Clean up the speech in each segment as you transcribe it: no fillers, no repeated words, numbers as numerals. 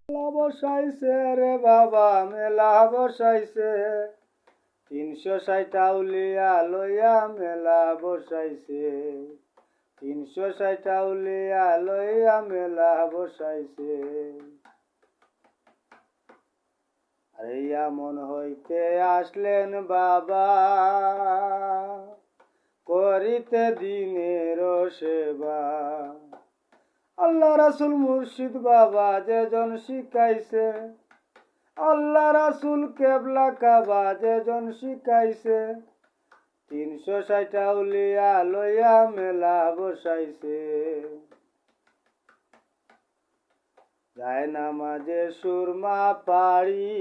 মেলা বসাইছে রে বাবা মেলা বসাইছে 360 আউলিয়া লইয়া মেলা বসাইছে 360 আউলিয়া লইয়া মেলা বসাইছে আরে এমন হইতে আসলেন বাবা করিতে দিনের সেবা আল্লাহ রাসূল মুর্শিদ বাবা যেজন শিখাইছে আল্লাহ রাসূল কেবলা কাবা যেজন শিখাইছে 360 আউলিয়া লইয়া মেলা বসাইছে যায় নামাজে সুরমা পাড়ি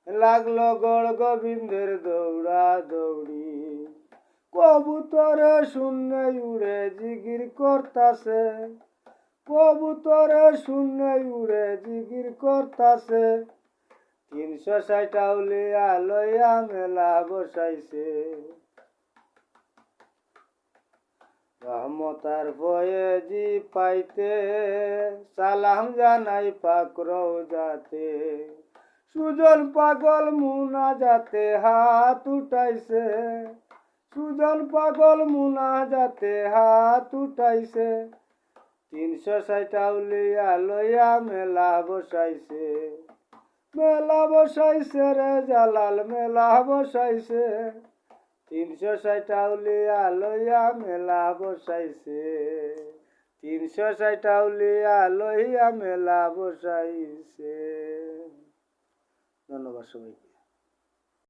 লাগলো গড় গোবিন্দের দৌড়া দৌড়ি কবুতরে শূন্যে উড়ে জিগির করতাছে কবুতরে শূন্যে উড়ে জিগির করতাছে 360 আউলিয়া লইয়া মেলা বসাইছে রহমতার ফয়েজি পাইতে সালাম জানাই পাক রওজাতে সুজন পাগল মুনা যাতে হাত উঠাইছে সুজন পাগল মুনা যাতে হাত উঠাইছে 360 আউলিয়া লইয়া মেলা বসাইছে রে জালাল মেলা বসাইছে 360 আউলিয়া লইয়া মেলা বসাইছে 360 আউলিয়া লইয়া মেলা বসাইছে। ধন্যবাদ সবাইকে।